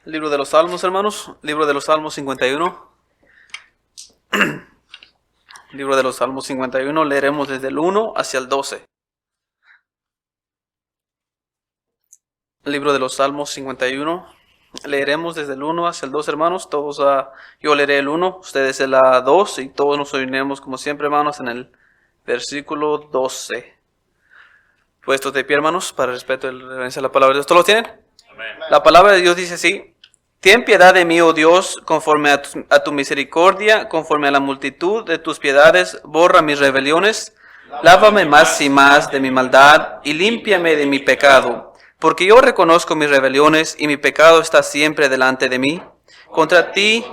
Libro de los Salmos, hermanos. Libro de los Salmos 51. Libro de los Salmos 51. Leeremos desde el 1 hacia el 12. Libro de los Salmos 51. Leeremos desde el 1 hacia el 2, hermanos. Todos, yo leeré el 1, ustedes el 2 y todos nos uniremos como siempre, hermanos, en el versículo 12. Puestos de pie, hermanos, para respeto y reverencia a la palabra de Dios. ¿Todos lo tienen? Amén. La palabra de Dios dice así: Ten piedad de mí, oh Dios, conforme a tu misericordia, conforme a la multitud de tus piedades, borra mis rebeliones. Lávame más y más de mi maldad y límpiame de mi pecado. Porque yo reconozco mis rebeliones y mi pecado está siempre delante de mí. Contra ti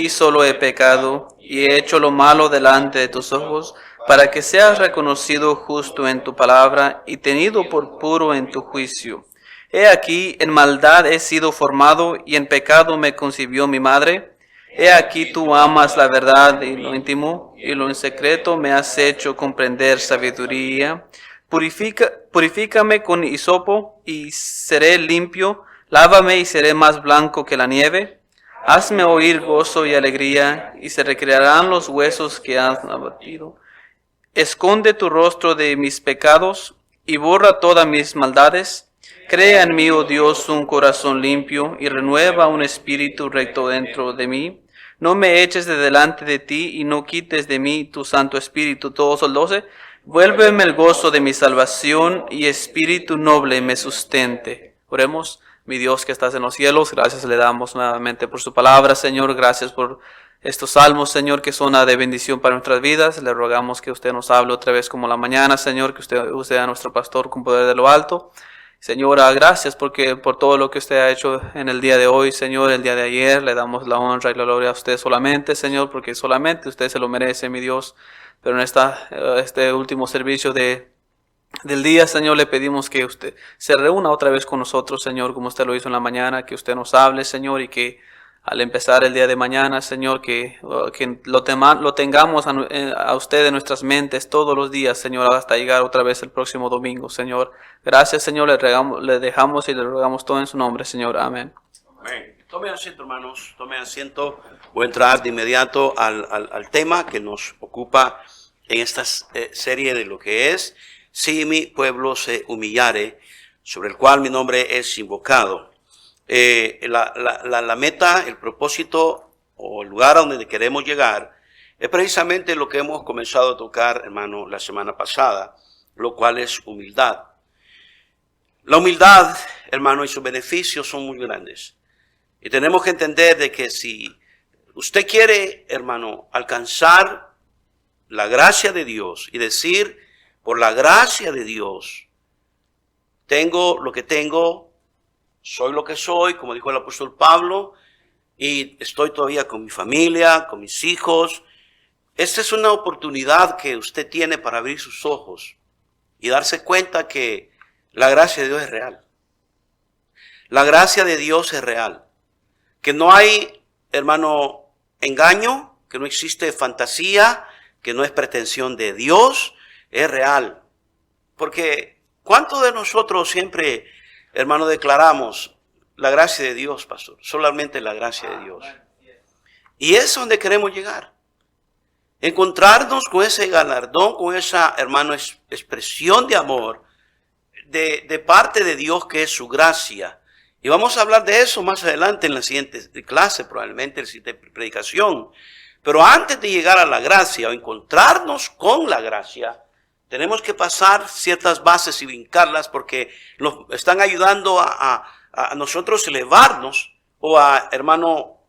solo he pecado y he hecho lo malo delante de tus ojos, para que seas reconocido justo en tu palabra y tenido por puro en tu juicio. He aquí, en maldad he sido formado y en pecado me concibió mi madre. He aquí, tú amas la verdad y lo íntimo, y lo en secreto me has hecho comprender sabiduría. Purifícame con hisopo y seré limpio. Lávame y seré más blanco que la nieve. Hazme oír gozo y alegría, y se recrearán los huesos que has abatido. Esconde tu rostro de mis pecados y borra todas mis maldades. Crea en mí, oh Dios, un corazón limpio y renueva un espíritu recto dentro de mí. No me eches de delante de ti y no quites de mí tu Santo Espíritu. Todos el 12. Vuélveme el gozo de mi salvación y espíritu noble me sustente. Oremos. Mi Dios que estás en los cielos, gracias le damos nuevamente por su palabra, Señor. Gracias por estos salmos, Señor, que son de bendición para nuestras vidas. Le rogamos que usted nos hable otra vez como la mañana, Señor, que usted use a nuestro pastor con poder de lo alto. Señora, gracias por todo lo que usted ha hecho en el día de hoy, Señor, el día de ayer. Le damos la honra y la gloria a usted solamente, Señor, porque solamente usted se lo merece, mi Dios. Pero en este último servicio del día, Señor, le pedimos que usted se reúna otra vez con nosotros, Señor, como usted lo hizo en la mañana, que usted nos hable, Señor, y que al empezar el día de mañana, Señor, que lo tengamos a usted en nuestras mentes todos los días, Señor, hasta llegar otra vez el próximo domingo, Señor. Gracias, Señor, le dejamos y le rogamos todo en su nombre, Señor. Amén. Amén. Tomen asiento, hermanos, tomen asiento. Voy a entrar de inmediato al tema que nos ocupa en esta serie de lo que es Si mi pueblo se humillare, sobre el cual mi nombre es invocado. La meta, el propósito o el lugar a donde queremos llegar es precisamente lo que hemos comenzado a tocar, hermano, la semana pasada, lo cual es humildad. La humildad, hermano, y sus beneficios son muy grandes. Y tenemos que entender de que si usted quiere, hermano, alcanzar la gracia de Dios y decir, por la gracia de Dios, tengo lo que tengo, soy lo que soy, como dijo el apóstol Pablo, y estoy todavía con mi familia, con mis hijos. Esta es una oportunidad que usted tiene para abrir sus ojos y darse cuenta que la gracia de Dios es real. La gracia de Dios es real. Que no hay, hermano, engaño, que no existe fantasía, que no es pretensión de Dios, es real. Porque ¿cuántos de nosotros siempre, hermano, declaramos la gracia de Dios, pastor? Solamente la gracia de Dios. Y es donde queremos llegar. Encontrarnos con ese galardón, con esa, hermano, expresión de amor de parte de Dios, que es su gracia. Y vamos a hablar de eso más adelante en la siguiente clase, probablemente en la siguiente predicación. Pero antes de llegar a la gracia o encontrarnos con la gracia, tenemos que pasar ciertas bases y brincarlas, porque nos están ayudando a nosotros elevarnos o a, hermano,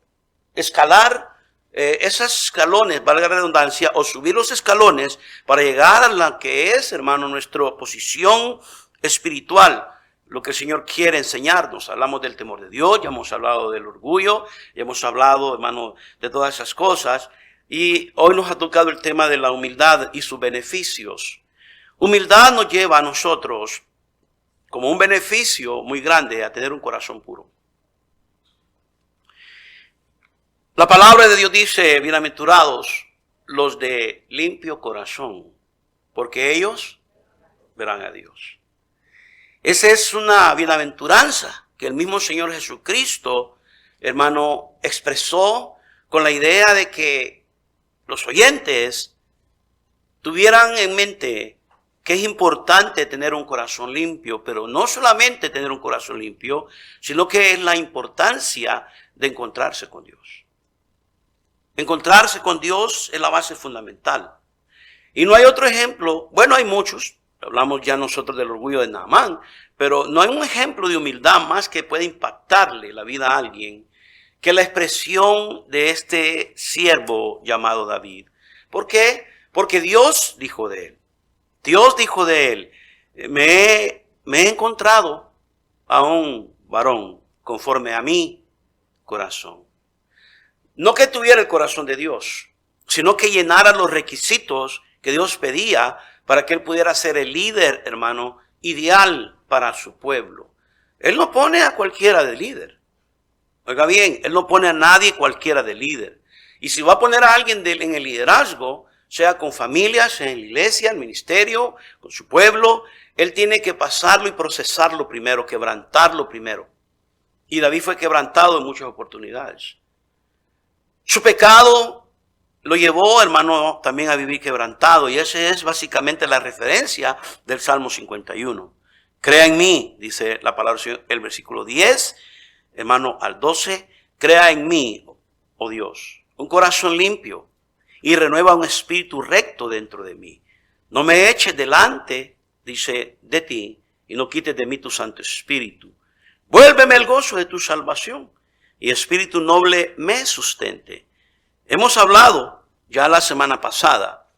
escalar esos escalones, valga la redundancia, o subir los escalones para llegar a la que es, hermano, nuestra posición espiritual. Lo que el Señor quiere enseñarnos. Hablamos del temor de Dios, ya hemos hablado del orgullo, ya hemos hablado, hermano, de todas esas cosas. Y hoy nos ha tocado el tema de la humildad y sus beneficios. Humildad nos lleva a nosotros, como un beneficio muy grande, a tener un corazón puro. La palabra de Dios dice, bienaventurados los de limpio corazón, porque ellos verán a Dios. Esa es una bienaventuranza que el mismo Señor Jesucristo hermano, expresó con la idea de que los oyentes tuvieran en mente que es importante tener un corazón limpio, pero no solamente tener un corazón limpio, sino que es la importancia de encontrarse con Dios. Encontrarse con Dios es la base fundamental. Y no hay otro ejemplo, bueno, hay muchos, hablamos ya nosotros del orgullo de Naamán, pero no hay un ejemplo de humildad más que puede impactarle la vida a alguien que la expresión de este siervo llamado David. ¿Por qué? Porque Dios dijo de él. Dios dijo de él, me he encontrado a un varón conforme a mi corazón. No que tuviera el corazón de Dios, sino que llenara los requisitos que Dios pedía para que él pudiera ser el líder, hermano, ideal para su pueblo. Él no pone a cualquiera de líder. Oiga bien, él no pone a nadie cualquiera de líder. Y si va a poner a alguien en el liderazgo, sea con familias, sea en la iglesia, en el ministerio, con su pueblo, él tiene que pasarlo y procesarlo primero, quebrantarlo primero. Y David fue quebrantado en muchas oportunidades. Su pecado lo llevó, hermano, también a vivir quebrantado. Y esa es básicamente la referencia del Salmo 51. Crea en mí, dice la palabra del Señor, el versículo 10, hermano, al 12. Crea en mí, oh Dios, un corazón limpio y renueva un espíritu recto dentro de mí. No me eches delante, dice, de ti, y no quites de mí tu Santo Espíritu. Vuélveme el gozo de tu salvación y espíritu noble me sustente. Hemos hablado ya la semana pasada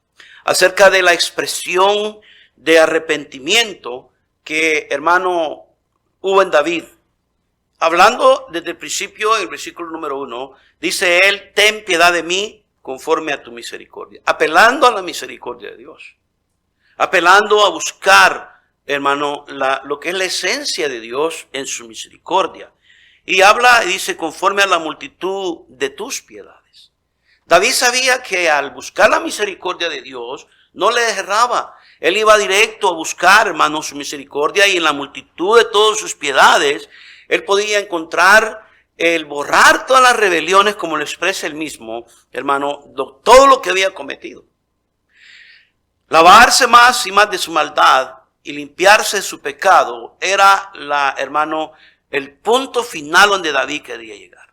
acerca de la expresión de arrepentimiento que, hermano, hubo en David. Hablando desde el principio, en el versículo número 1, dice él, ten piedad de mí conforme a tu misericordia. Apelando a la misericordia de Dios. Apelando a buscar, hermano, lo que es la esencia de Dios en su misericordia. Y habla y dice, conforme a la multitud de tus piedades. David sabía que al buscar la misericordia de Dios, no le erraba. Él iba directo a buscar, hermano, su misericordia, y en la multitud de todas sus piedades, él podía encontrar el borrar todas las rebeliones, como lo expresa él mismo, hermano, todo lo que había cometido. Lavarse más y más de su maldad y limpiarse de su pecado era, hermano, el punto final donde David quería llegar.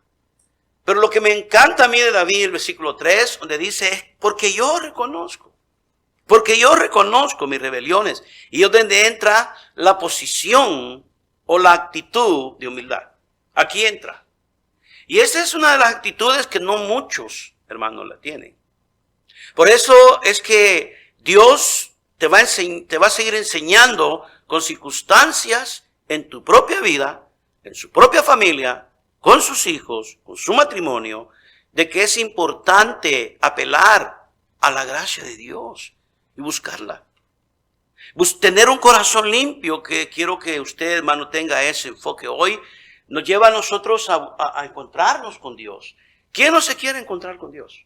Pero lo que me encanta a mí de David, el versículo 3, donde dice, es porque yo reconozco mis rebeliones. Y es donde entra la posición o la actitud de humildad. Aquí entra. Y esa es una de las actitudes que no muchos, hermanos, la tienen. Por eso es que Dios te va a seguir enseñando con circunstancias en tu propia vida, en su propia familia, con sus hijos, con su matrimonio, de que es importante apelar a la gracia de Dios y buscarla. Tener un corazón limpio, que quiero que usted, hermano, tenga ese enfoque hoy, nos lleva a nosotros a encontrarnos con Dios. ¿Quién no se quiere encontrar con Dios?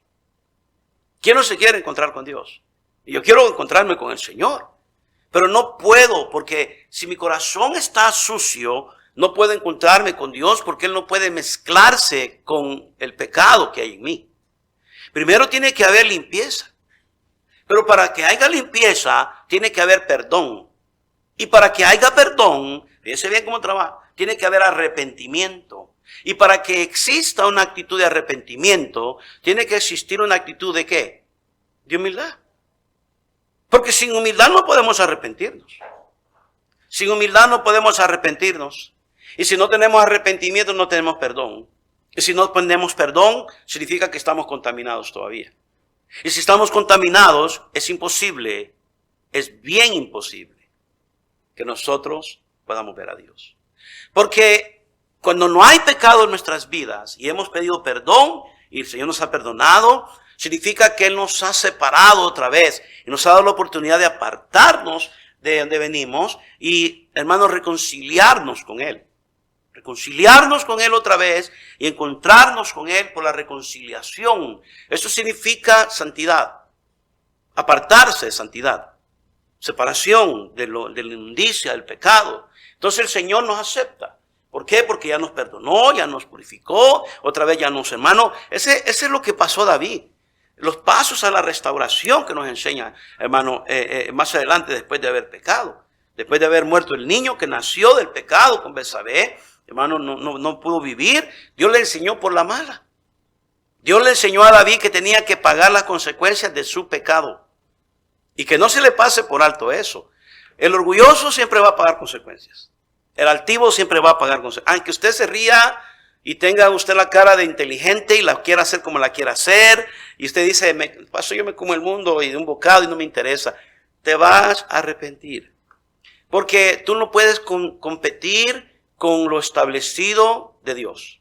¿Quién no se quiere encontrar con Dios? Y yo quiero encontrarme con el Señor. Pero no puedo, porque si mi corazón está sucio, no puedo encontrarme con Dios, porque Él no puede mezclarse con el pecado que hay en mí. Primero tiene que haber limpieza. Pero para que haya limpieza, tiene que haber perdón. Y para que haya perdón, fíjense bien cómo trabaja, tiene que haber arrepentimiento. Y para que exista una actitud de arrepentimiento, tiene que existir una actitud ¿de qué? De humildad. Porque sin humildad no podemos arrepentirnos. Sin humildad no podemos arrepentirnos. Y si no tenemos arrepentimiento, no tenemos perdón. Y si no tenemos perdón, significa que estamos contaminados todavía. Y si estamos contaminados, es imposible, es bien imposible que nosotros podamos ver a Dios. Porque cuando no hay pecado en nuestras vidas y hemos pedido perdón y el Señor nos ha perdonado, significa que Él nos ha separado otra vez y nos ha dado la oportunidad de apartarnos de donde venimos y, hermanos, reconciliarnos con Él. Reconciliarnos con Él otra vez y encontrarnos con Él por la reconciliación. Eso significa santidad. Apartarse de santidad. Separación de la inmundicia, del pecado. Entonces el Señor nos acepta. ¿Por qué? Porque ya nos perdonó, ya nos purificó, otra vez ya nos hermano. Ese es lo que pasó a David. Los pasos a la restauración que nos enseña, hermano, más adelante después de haber pecado. Después de haber muerto el niño que nació del pecado con Betsabé, hermano, no pudo vivir. Dios le enseñó por la mala. Dios le enseñó a David que tenía que pagar las consecuencias de su pecado. Y que no se le pase por alto eso. El orgulloso siempre va a pagar consecuencias. El altivo siempre va a pagar consecuencias. Aunque usted se ría y tenga usted la cara de inteligente y la quiera hacer como la quiera hacer, y usted dice, paso, yo me como el mundo y de un bocado y no me interesa, te vas a arrepentir. Porque tú no puedes competir con lo establecido de Dios.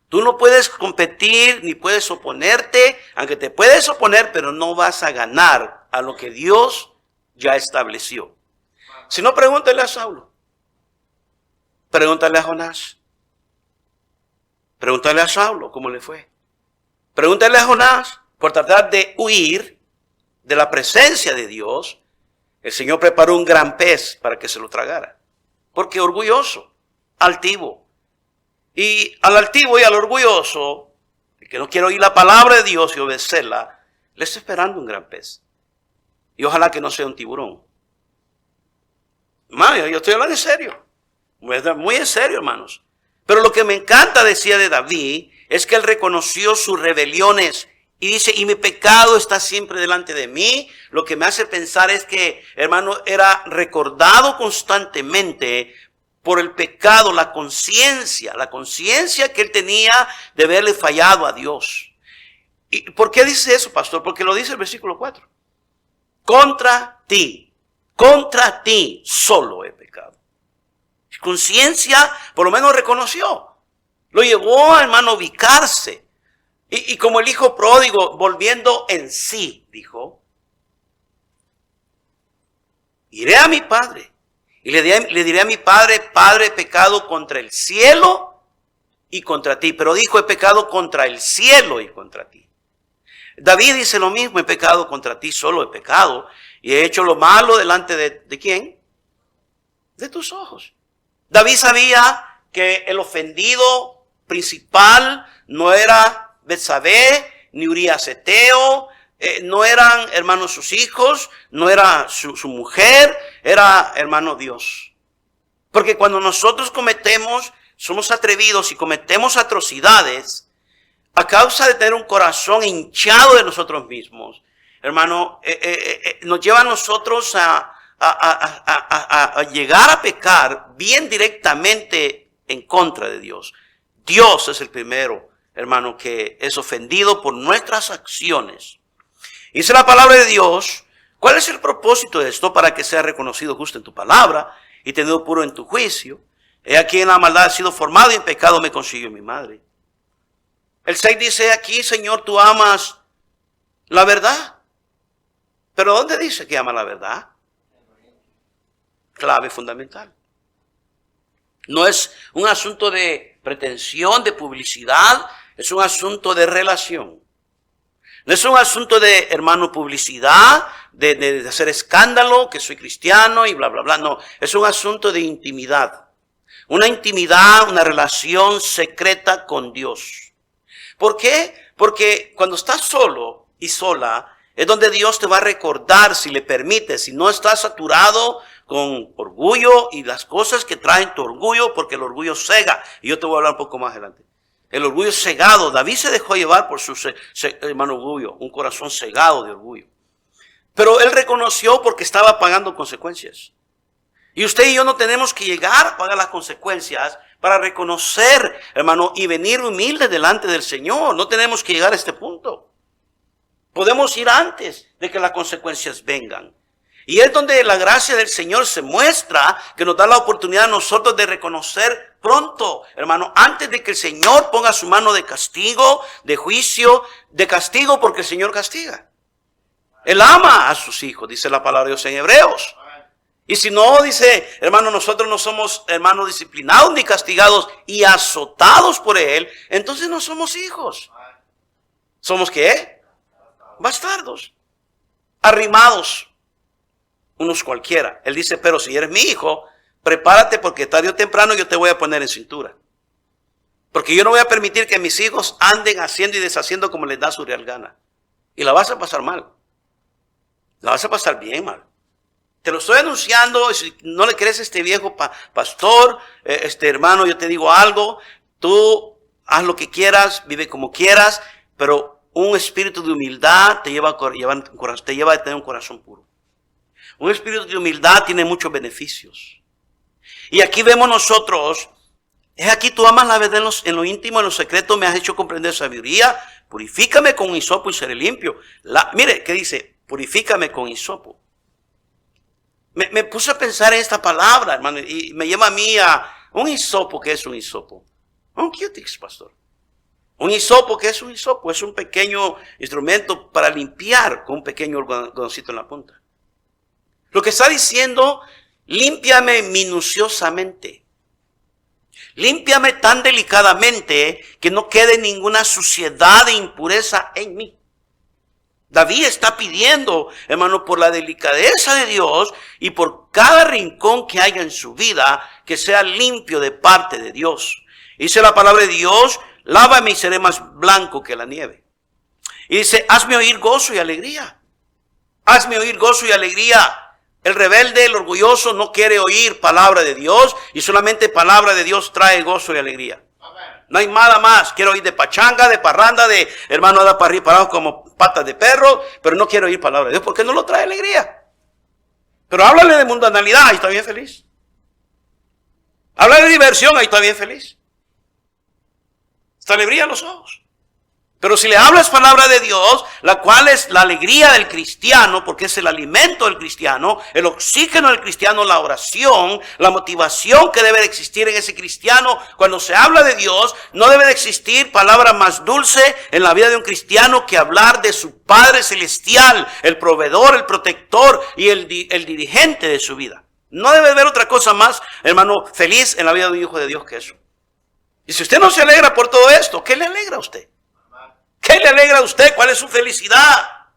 Tú no puedes competir ni puedes oponerte, aunque te puedes oponer, pero no vas a ganar a lo que Dios ya estableció. Si no, pregúntale a Saulo. Pregúntale a Jonás. Pregúntale a Saulo cómo le fue. Pregúntale a Jonás por tratar de huir de la presencia de Dios. El Señor preparó un gran pez para que se lo tragara. Porque orgulloso, altivo. Y al altivo y al orgulloso, el que no quiere oír la palabra de Dios y obedecerla, le está esperando un gran pez. Y ojalá que no sea un tiburón. Hermano, yo estoy hablando en serio. Muy en serio, hermanos. Pero lo que me encanta, decía de David, es que él reconoció sus rebeliones. Y dice, y mi pecado está siempre delante de mí. Lo que me hace pensar es que, hermano, era recordado constantemente por el pecado, la conciencia que él tenía de haberle fallado a Dios. ¿Y por qué dice eso, pastor? Porque lo dice el versículo 4. Contra ti solo he pecado. Conciencia, por lo menos reconoció. Lo llevó, hermano, a ubicarse. Y como el hijo pródigo, volviendo en sí, dijo, iré a mi padre y le diré a mi padre, Padre, he pecado contra el cielo y contra ti. Pero dijo, he pecado contra el cielo y contra ti. David dice lo mismo, he pecado contra ti, solo he pecado. Y he hecho lo malo delante de ¿quién? De tus ojos. David sabía que el ofendido principal no era Betsabé, ni Urías Eteo, no eran, hermanos, sus hijos, no era su mujer, era, hermano, Dios. Porque cuando nosotros somos atrevidos y cometemos atrocidades, a causa de tener un corazón hinchado de nosotros mismos, hermano, nos lleva a nosotros a llegar a pecar bien directamente en contra de Dios. Dios es el primero, hermano, que es ofendido por nuestras acciones. Dice la palabra de Dios, ¿cuál es el propósito de esto? Para que sea reconocido justo en tu palabra y tenido puro en tu juicio. He aquí en la maldad he sido formado y en pecado me concibió mi madre. El 6 dice aquí, Señor, tú amas la verdad. ¿Pero dónde dice que ama la verdad? Clave fundamental. No es un asunto de pretensión, de publicidad, es un asunto de relación. No es un asunto de, hermano, publicidad, de hacer escándalo, que soy cristiano y bla, bla, bla. No, es un asunto de intimidad. Una intimidad, una relación secreta con Dios. ¿Por qué? Porque cuando estás solo y sola, es donde Dios te va a recordar, si le permite, si no estás saturado con orgullo y las cosas que traen tu orgullo, porque el orgullo cega. Y yo te voy a hablar un poco más adelante. El orgullo cegado. David se dejó llevar por su hermano orgullo, un corazón cegado de orgullo. Pero él reconoció porque estaba pagando consecuencias. Y usted y yo no tenemos que llegar a pagar las consecuencias para reconocer, hermano, y venir humildes delante del Señor. No tenemos que llegar a este punto. Podemos ir antes de que las consecuencias vengan. Y es donde la gracia del Señor se muestra, que nos da la oportunidad a nosotros de reconocer pronto, hermano, antes de que el Señor ponga su mano de castigo, de juicio, de castigo, porque el Señor castiga. Él ama a sus hijos, dice la palabra de Dios en Hebreos. Y si no, dice, hermano, nosotros no somos, hermano, disciplinados ni castigados y azotados por Él, entonces no somos hijos. ¿Somos qué? Bastardos. Arrimados. Unos cualquiera. Él dice, pero si eres mi hijo, prepárate porque tarde o temprano yo te voy a poner en cintura. Porque yo no voy a permitir que mis hijos anden haciendo y deshaciendo como les da su real gana. Y la vas a pasar mal. La vas a pasar bien mal. Te lo estoy anunciando. Si no le crees a este viejo pastor, hermano, yo te digo algo. Tú haz lo que quieras, vive como quieras, pero un espíritu de humildad te lleva a tener un corazón puro. Un espíritu de humildad tiene muchos beneficios. Y aquí vemos nosotros, es aquí tú amas la verdad en lo íntimo, en lo secreto, me has hecho comprender sabiduría, purifícame con hisopo y seré limpio. Mire, ¿qué dice? Purifícame con hisopo. Me puse a pensar en esta palabra, hermano, y me lleva a mí a un hisopo. ¿Qué es un hisopo? Un Q-Tix, pastor. Un hisopo, ¿qué es un hisopo? Es un pequeño instrumento para limpiar con un pequeño algodoncito en la punta. Lo que está diciendo, límpiame minuciosamente. Límpiame tan delicadamente que no quede ninguna suciedad e impureza en mí. David está pidiendo, hermano, por la delicadeza de Dios y por cada rincón que haya en su vida, que sea limpio de parte de Dios. Dice la palabra de Dios, lávame y seré más blanco que la nieve. Y dice, hazme oír gozo y alegría. Hazme oír gozo y alegría. El rebelde, el orgulloso no quiere oír palabra de Dios y solamente palabra de Dios trae gozo y alegría. No hay nada más. Quiero oír de pachanga, de parranda, de hermano anda para arriba, para abajo como patas de perro, pero no quiero oír palabra de Dios porque no lo trae alegría. Pero háblale de mundanalidad, ahí está bien feliz. Háblale de diversión, ahí está bien feliz. Está le brillan los ojos. Pero si le hablas palabra de Dios, la cual es la alegría del cristiano, porque es el alimento del cristiano, el oxígeno del cristiano, la oración, la motivación que debe de existir en ese cristiano. Cuando se habla de Dios, no debe de existir palabra más dulce en la vida de un cristiano que hablar de su Padre Celestial, el proveedor, el protector y el dirigente de su vida. No debe haber otra cosa más, hermano, feliz en la vida de un hijo de Dios que eso. Y si usted no se alegra por todo esto, ¿qué le alegra a usted? ¿Qué le alegra a usted? ¿Cuál es su felicidad?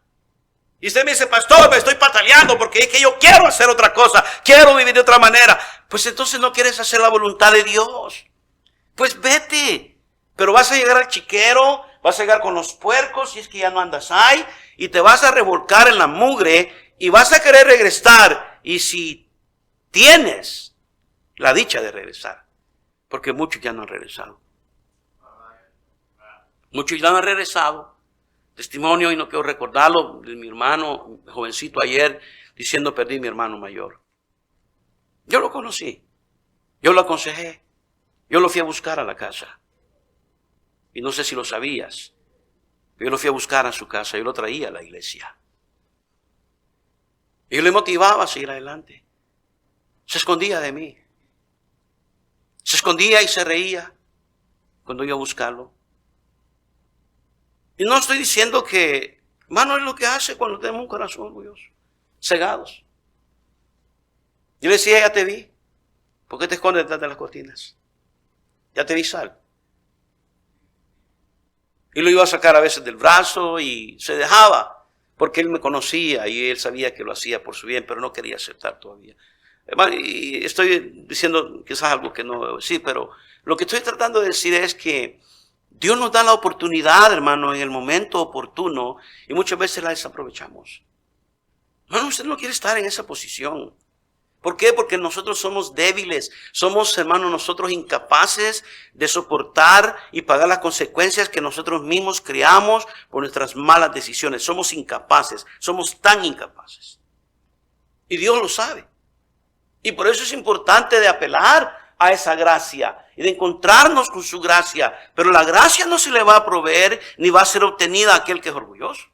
Y usted me dice, pastor, me estoy pataleando porque es que yo quiero hacer otra cosa, quiero vivir de otra manera. Pues entonces no quieres hacer la voluntad de Dios. Pues vete, pero vas a llegar al chiquero, vas a llegar con los puercos, si es que ya no andas ahí, y te vas a revolcar en la mugre y vas a querer regresar. Y si tienes la dicha de regresar, porque muchos ya no han regresado. Muchos ya han regresado. Testimonio, y no quiero recordarlo, de mi hermano jovencito ayer, diciendo, perdí a mi hermano mayor. Yo lo conocí. Yo lo aconsejé. Yo lo fui a buscar a la casa. Y no sé si lo sabías. Yo lo fui a buscar a su casa. Yo lo traía a la iglesia. Y yo le motivaba a seguir adelante. Se escondía de mí. Se escondía y se reía cuando iba a buscarlo. Y no estoy diciendo que, hermano, es lo que hace cuando tenemos un corazón orgulloso, cegados. Yo le decía, ya te vi. ¿Por qué te escondes detrás de las cortinas? Ya te vi, sal. Y lo iba a sacar a veces del brazo y se dejaba, porque él me conocía y él sabía que lo hacía por su bien, pero no quería aceptar todavía. Hermano, y estoy diciendo quizás algo que no debo decir, pero lo que estoy tratando de decir es que Dios nos da la oportunidad, hermano, en el momento oportuno, y muchas veces la desaprovechamos. Hermano, usted no quiere estar en esa posición. ¿Por qué? Porque nosotros somos débiles. Somos, hermano, nosotros incapaces de soportar y pagar las consecuencias que nosotros mismos creamos por nuestras malas decisiones. Somos incapaces. Somos tan incapaces. Y Dios lo sabe. Y por eso es importante de apelar a esa gracia y de encontrarnos con su gracia. Pero la gracia no se le va a proveer ni va a ser obtenida a aquel que es orgulloso.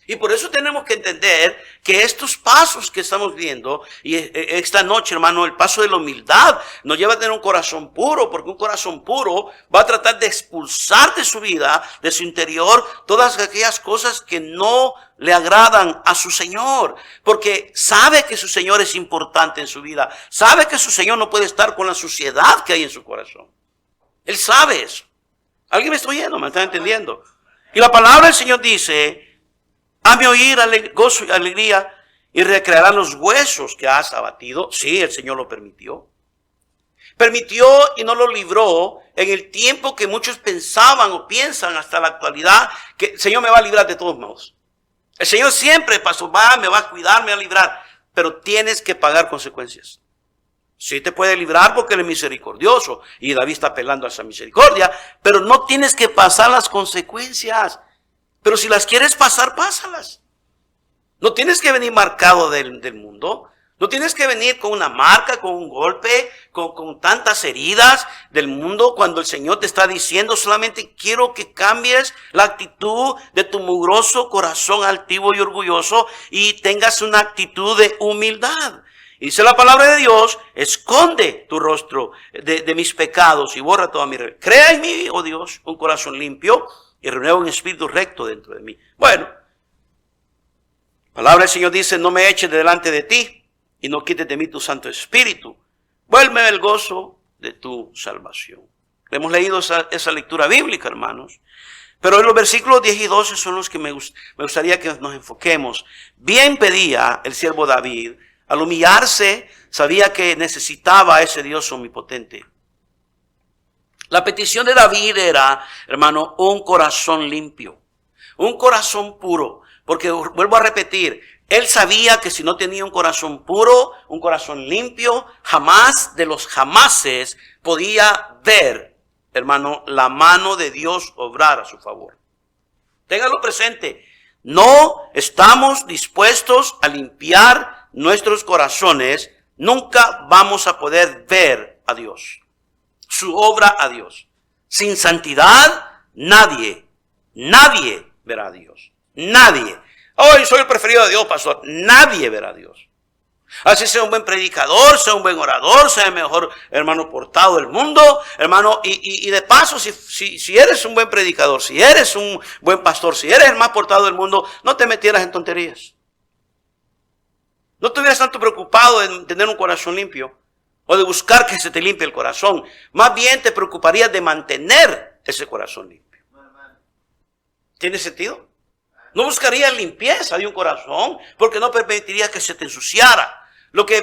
Y por eso tenemos que entender que estos pasos que estamos viendo, y esta noche, hermano, el paso de la humildad nos lleva a tener un corazón puro, porque un corazón puro va a tratar de expulsar de su vida, de su interior, todas aquellas cosas que no le agradan a su Señor, porque sabe que su Señor es importante en su vida, sabe que su Señor no puede estar con la suciedad que hay en su corazón. Él sabe eso. ¿Alguien me está oyendo? ¿Me está entendiendo? Y la palabra del Señor dice, hazme oír gozo y alegría, y recrearán los huesos que has abatido. Sí, el Señor lo permitió. Permitió y no lo libró en el tiempo que muchos pensaban o piensan hasta la actualidad que el Señor me va a librar de todos modos. El Señor siempre, pastor, me va a cuidar, me va a librar. Pero tienes que pagar consecuencias. Sí te puede librar porque Él es misericordioso y David está apelando a esa misericordia, pero no tienes que pasar las consecuencias. Pero si las quieres pasar, pásalas. No tienes que venir marcado del mundo. No tienes que venir con una marca, con un golpe, con tantas heridas del mundo, cuando el Señor te está diciendo solamente quiero que cambies la actitud de tu mugroso corazón altivo y orgulloso y tengas una actitud de humildad. Y dice la palabra de Dios, esconde tu rostro de mis pecados y borra toda mi rebelión. Crea en mí, oh Dios, un corazón limpio y renueva un espíritu recto dentro de mí. Bueno, la palabra del Señor dice, no me eches delante de ti y no quites de mí tu Santo Espíritu. Vuélveme el gozo de tu salvación. Hemos leído esa lectura bíblica, hermanos. Pero en los versículos 10 y 12 son los que me gustaría que nos enfoquemos. Bien pedía el siervo David, al humillarse, sabía que necesitaba a ese Dios omnipotente. La petición de David era, hermano, un corazón limpio, un corazón puro. Porque vuelvo a repetir, él sabía que si no tenía un corazón puro, un corazón limpio, jamás de los jamases podía ver, hermano, la mano de Dios obrar a su favor. Téngalo presente. No estamos dispuestos a limpiar nuestros corazones. Nunca vamos a poder ver a Dios, su obra a Dios. Sin santidad, nadie verá a Dios. Nadie. Hoy soy el preferido de Dios, pastor. Nadie verá a Dios. Así sea un buen predicador, sea un buen orador, sea el mejor hermano portado del mundo, hermano. Y de paso, si eres un buen predicador, si eres un buen pastor, si eres el más portado del mundo, no te metieras en tonterías. No estuvieras tanto preocupado en tener un corazón limpio o de buscar que se te limpie el corazón. Más bien te preocuparías de mantener ese corazón limpio. ¿Tiene sentido? No buscarías limpieza de un corazón porque no permitirías que se te ensuciara. Lo que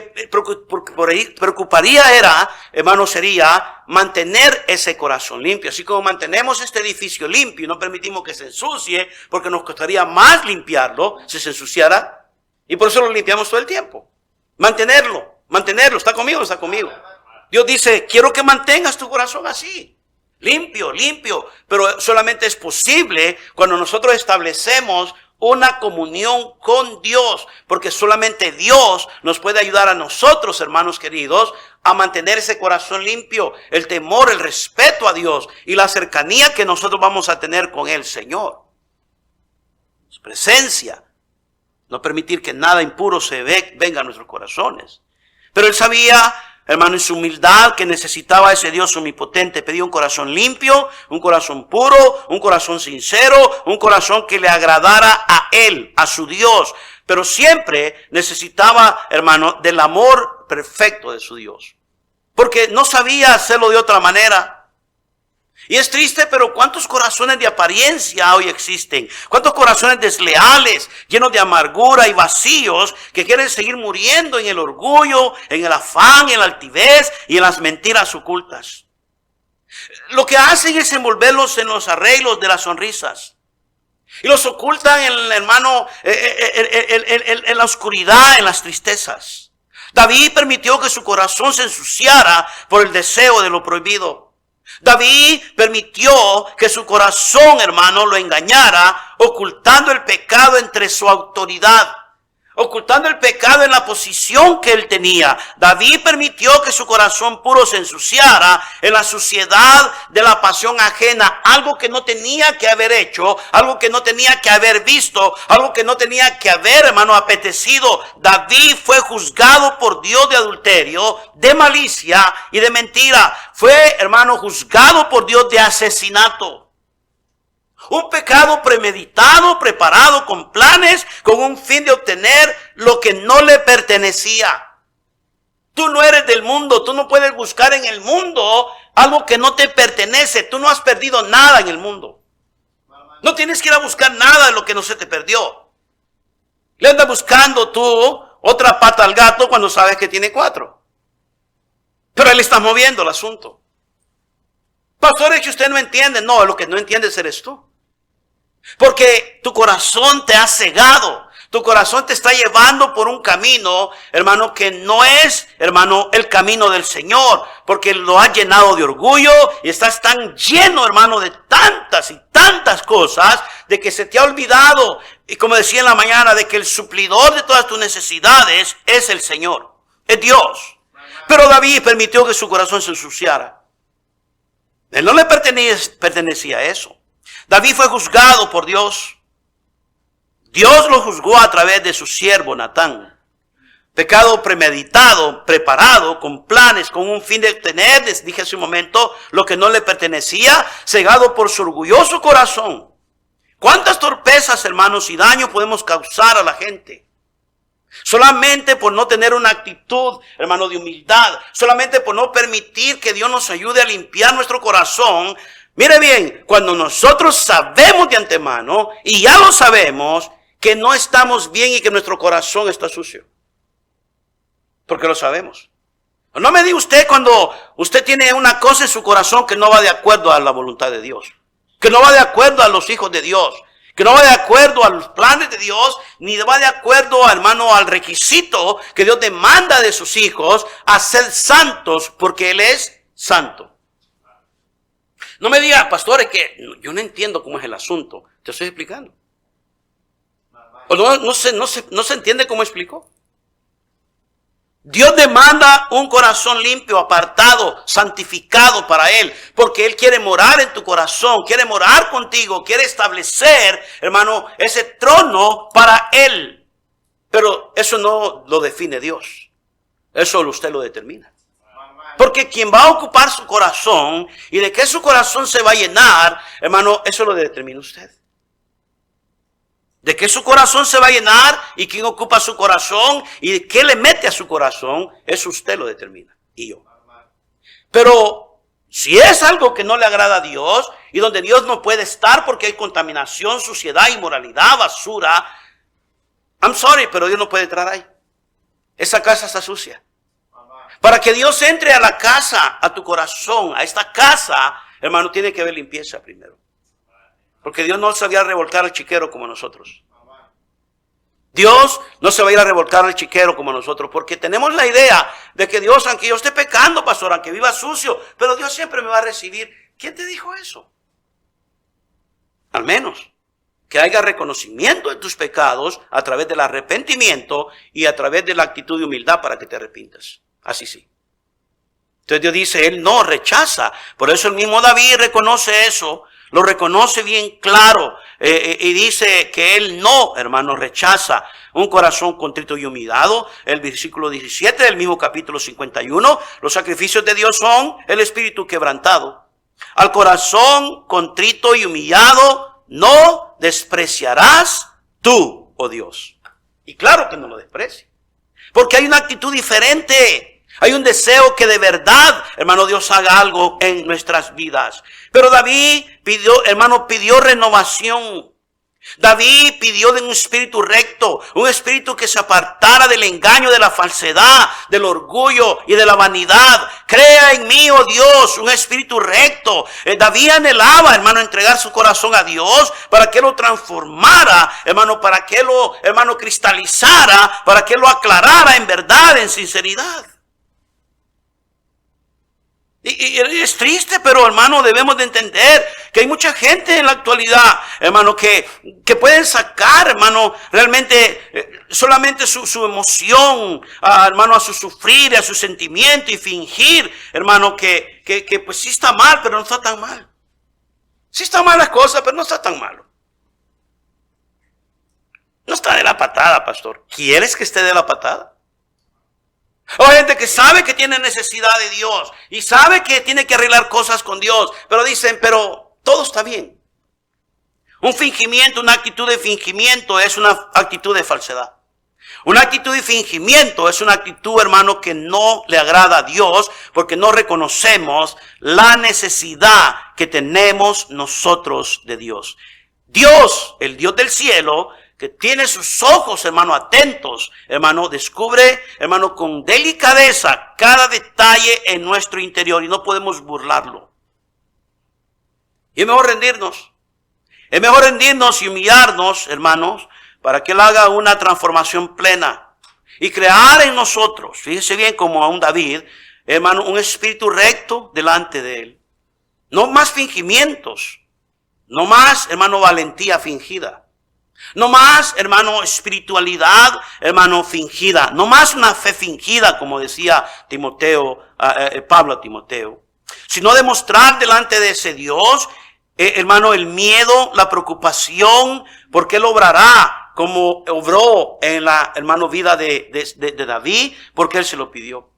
preocuparía era, hermano, sería mantener ese corazón limpio. Así como mantenemos este edificio limpio y no permitimos que se ensucie porque nos costaría más limpiarlo si se ensuciara. Y por eso lo limpiamos todo el tiempo. Mantenerlo. ¿Está conmigo o no está conmigo? Dios dice, quiero que mantengas tu corazón así. Limpio, pero solamente es posible cuando nosotros establecemos una comunión con Dios, porque solamente Dios nos puede ayudar a nosotros, hermanos queridos, a mantener ese corazón limpio, el temor, el respeto a Dios y la cercanía que nosotros vamos a tener con el Señor. Su presencia, no permitir que nada impuro se venga a nuestros corazones. Pero él sabía, hermano, en su humildad que necesitaba a ese Dios omnipotente. Pedía un corazón limpio, un corazón puro, un corazón sincero, un corazón que le agradara a él, a su Dios. Pero siempre necesitaba, hermano, del amor perfecto de su Dios. Porque no sabía hacerlo de otra manera. Y es triste, pero ¿cuántos corazones de apariencia hoy existen? ¿Cuántos corazones desleales, llenos de amargura y vacíos, que quieren seguir muriendo en el orgullo, en el afán, en la altivez y en las mentiras ocultas? Lo que hacen es envolverlos en los arreglos de las sonrisas. Y los ocultan, hermano, en la oscuridad, en las tristezas. David permitió que su corazón se ensuciara por el deseo de lo prohibido. David permitió que su corazón, hermano, lo engañara, ocultando el pecado entre su autoridad, ocultando el pecado en la posición que él tenía. David permitió que su corazón puro se ensuciara en la suciedad de la pasión ajena, algo que no tenía que haber hecho, algo que no tenía que haber visto, algo que no tenía que haber, hermano, apetecido. David fue juzgado por Dios de adulterio, de malicia y de mentira. Fue, hermano, juzgado por Dios de asesinato. Un pecado premeditado, preparado con planes, con un fin de obtener lo que no le pertenecía. Tú no eres del mundo, tú no puedes buscar en el mundo algo que no te pertenece. Tú no has perdido nada en el mundo. No tienes que ir a buscar nada de lo que no se te perdió. Le andas buscando tú otra pata al gato cuando sabes que tiene 4. Pero le estás moviendo el asunto. Pastor, es que usted no entiende. No, lo que no entiendes eres tú. Porque tu corazón te ha cegado. Tu corazón te está llevando por un camino, hermano, que no es, hermano, el camino del Señor. Porque lo has llenado de orgullo y estás tan lleno, hermano, de tantas y tantas cosas, de que se te ha olvidado, y como decía en la mañana, de que el suplidor de todas tus necesidades es el Señor, es Dios. Pero David permitió que su corazón se ensuciara. Él no le pertenecía a eso. David fue juzgado por Dios. Dios lo juzgó a través de su siervo Natán. Pecado premeditado, preparado, con planes, con un fin de obtener, les dije hace un momento, lo que no le pertenecía, cegado por su orgulloso corazón. ¿Cuántas torpezas, hermanos, y daño podemos causar a la gente? Solamente por no tener una actitud, hermano, de humildad. Solamente por no permitir que Dios nos ayude a limpiar nuestro corazón. Mire bien, cuando nosotros sabemos de antemano, y ya lo sabemos, que no estamos bien y que nuestro corazón está sucio. Porque lo sabemos. No me diga usted cuando usted tiene una cosa en su corazón que no va de acuerdo a la voluntad de Dios. Que no va de acuerdo a los hijos de Dios. Que no va de acuerdo a los planes de Dios. Ni va de acuerdo, hermano, al requisito que Dios demanda de sus hijos a ser santos porque Él es santo. No me diga, pastor, es que yo no entiendo cómo es el asunto. Te estoy explicando. ¿O no se entiende cómo explicó? Dios demanda un corazón limpio, apartado, santificado para Él. Porque Él quiere morar en tu corazón, quiere morar contigo, quiere establecer, hermano, ese trono para Él. Pero eso no lo define Dios. Eso usted lo determina. Porque quien va a ocupar su corazón y de qué su corazón se va a llenar, hermano, eso lo determina usted. De qué su corazón se va a llenar y quién ocupa su corazón y de qué le mete a su corazón, eso usted lo determina y yo. Pero si es algo que no le agrada a Dios y donde Dios no puede estar porque hay contaminación, suciedad, inmoralidad, basura, I'm sorry, pero Dios no puede entrar ahí. Esa casa está sucia. Para que Dios entre a la casa, a tu corazón, a esta casa, hermano, tiene que haber limpieza primero. Porque Dios no se va a revolcar al chiquero como nosotros. Dios no se va a ir a revolcar al chiquero como nosotros. Porque tenemos la idea de que Dios, aunque yo esté pecando, pastor, aunque viva sucio, pero Dios siempre me va a recibir. ¿Quién te dijo eso? Al menos que haya reconocimiento de tus pecados a través del arrepentimiento y a través de la actitud de humildad para que te arrepientas. Así sí. Entonces Dios dice, Él no rechaza. Por eso el mismo David reconoce eso. Lo reconoce bien claro y dice que Él no, hermano, rechaza un corazón contrito y humillado. El versículo 17 del mismo capítulo 51, los sacrificios de Dios son el espíritu quebrantado. Al corazón contrito y humillado no despreciarás tú, oh Dios. Y claro que no lo desprecie, porque hay una actitud diferente. Hay un deseo que de verdad, hermano, Dios haga algo en nuestras vidas. Pero David pidió renovación. David pidió de un espíritu recto, un espíritu que se apartara del engaño, de la falsedad, del orgullo y de la vanidad. Crea en mí, oh Dios, un espíritu recto. David anhelaba, hermano, entregar su corazón a Dios para que lo transformara, hermano, para que lo, hermano, cristalizara, para que lo aclarara en verdad, en sinceridad. Y es triste, pero hermano, debemos de entender que hay mucha gente en la actualidad, hermano, que pueden sacar, hermano, realmente solamente su emoción, hermano, a su sufrir, a su sentimiento y fingir, hermano, que pues sí está mal, pero no está tan mal. Sí está mal las cosas, pero no está tan malo. No está de la patada, pastor. ¿Quieres que esté de la patada? Hay gente que sabe que tiene necesidad de Dios y sabe que tiene que arreglar cosas con Dios, pero dicen, pero todo está bien. Un fingimiento, una actitud de fingimiento es una actitud de falsedad. Una actitud de fingimiento es una actitud, hermano, que no le agrada a Dios porque no reconocemos la necesidad que tenemos nosotros de Dios. Dios, el Dios del cielo, que tiene sus ojos, hermano, atentos, hermano, descubre, hermano, con delicadeza cada detalle en nuestro interior y no podemos burlarlo. Y es mejor rendirnos. Es mejor rendirnos y humillarnos, hermanos, para que Él haga una transformación plena y crear en nosotros, fíjese bien, como a un David, hermano, un espíritu recto delante de Él. No más fingimientos, no más, hermano, valentía fingida. No más, hermano, espiritualidad, hermano, fingida. No más una fe fingida, como decía Pablo a Timoteo. Sino demostrar delante de ese Dios, hermano, el miedo, la preocupación, porque Él obrará como obró en la, hermano, vida de David, porque Él se lo pidió.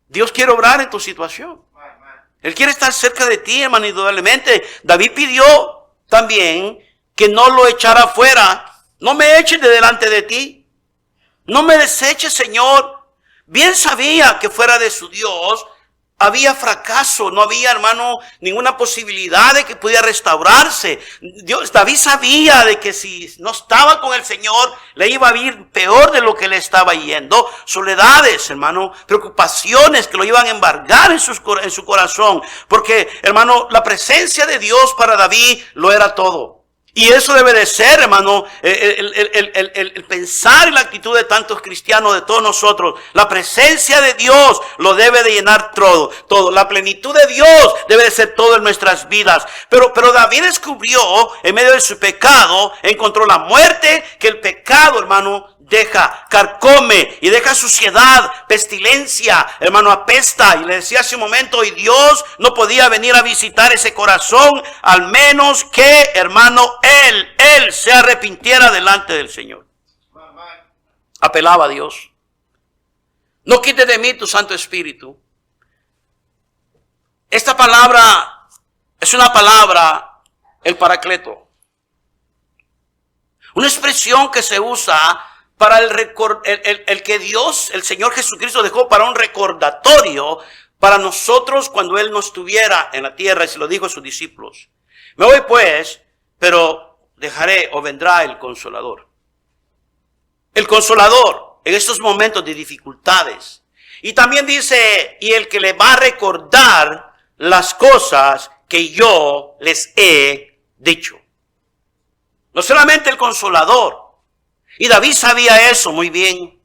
Dios quiere obrar en tu situación. Él quiere estar cerca de ti, hermano, indudablemente. David pidió también que no lo echara fuera. No me eches de delante de ti. No me deseches, Señor. Bien sabía que fuera de su Dios había fracaso. No había, hermano, ninguna posibilidad de que pudiera restaurarse. David sabía de que si no estaba con el Señor, le iba a ir peor de lo que le estaba yendo. Soledades, hermano, preocupaciones que lo iban a embargar en su corazón. Porque, hermano, la presencia de Dios para David lo era todo. Y eso debe de ser, hermano, el pensar y la actitud de tantos cristianos, de todos nosotros. La presencia de Dios lo debe de llenar todo. La plenitud de Dios debe de ser todo en nuestras vidas. Pero David descubrió, en medio de su pecado, encontró la muerte, que el pecado, hermano, deja, carcome y deja suciedad, pestilencia, hermano, apesta. Y le decía hace un momento, y Dios no podía venir a visitar ese corazón, al menos que, hermano, él se arrepintiera delante del Señor. Apelaba a Dios. No quites de mí tu Santo Espíritu. Esta palabra es una palabra, el Paracleto. Una expresión que se usa para el que Dios, el Señor Jesucristo dejó para un recordatorio para nosotros cuando Él no estuviera en la tierra, y se lo dijo a sus discípulos. Me voy pues, pero dejaré o vendrá el Consolador. El Consolador en estos momentos de dificultades. Y también dice, y el que le va a recordar las cosas que yo les he dicho. No solamente el Consolador. Y David sabía eso muy bien.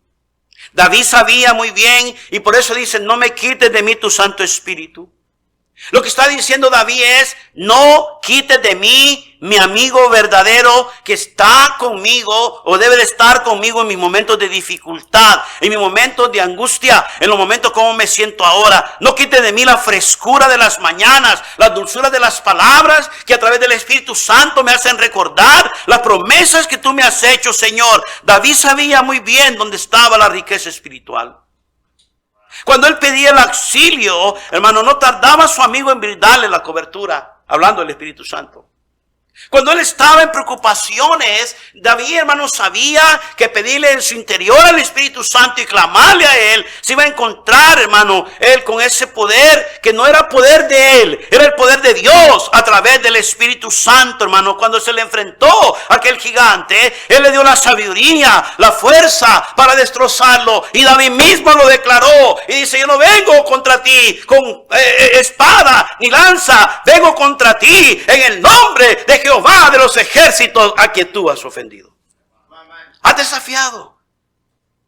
David sabía muy bien, y por eso dice, no me quites de mí tu Santo Espíritu. Lo que está diciendo David es, no quites de mí mi amigo verdadero que está conmigo o debe de estar conmigo en mis momentos de dificultad, en mis momentos de angustia, en los momentos como me siento ahora. No quites de mí la frescura de las mañanas, la dulzura de las palabras que a través del Espíritu Santo me hacen recordar las promesas que tú me has hecho, Señor. David sabía muy bien dónde estaba la riqueza espiritual. Cuando él pedía el auxilio, hermano, no tardaba su amigo en brindarle la cobertura, hablando del Espíritu Santo. Cuando él estaba en preocupaciones, David, hermano, sabía que pedirle en su interior al Espíritu Santo y clamarle a Él, se iba a encontrar, hermano, Él con ese poder que no era poder de Él, era el poder de Dios a través del Espíritu Santo, hermano. Cuando se le enfrentó a aquel gigante, Él le dio la sabiduría, la fuerza para destrozarlo. Y David mismo lo declaró y dice, yo no vengo contra ti con espada ni lanza, vengo contra ti en el nombre de Jehová de los ejércitos a quien tú has ofendido. Has desafiado.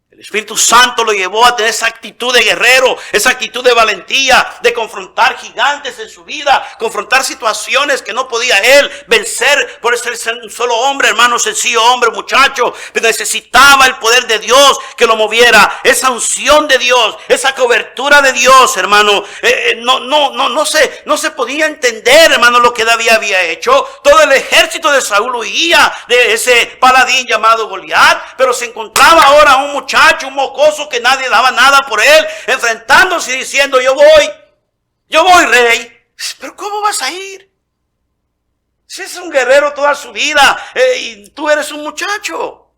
El Espíritu Santo lo llevó a tener esa actitud de guerrero, esa actitud de valentía, de confrontar gigantes en su vida, confrontar situaciones que no podía él vencer por ser un solo hombre, hermano, sencillo hombre, muchacho, pero necesitaba el poder de Dios que lo moviera, esa unción de Dios, esa cobertura de Dios, hermano. No se podía entender, hermano, lo que David había hecho. Todo el ejército de Saúl huía de ese paladín llamado Goliat, pero se encontraba ahora un muchacho, un mocoso que nadie daba nada por él, enfrentándose y diciendo, yo voy, rey. Pero ¿cómo vas a ir? Si es un guerrero toda su vida y tú eres un muchacho,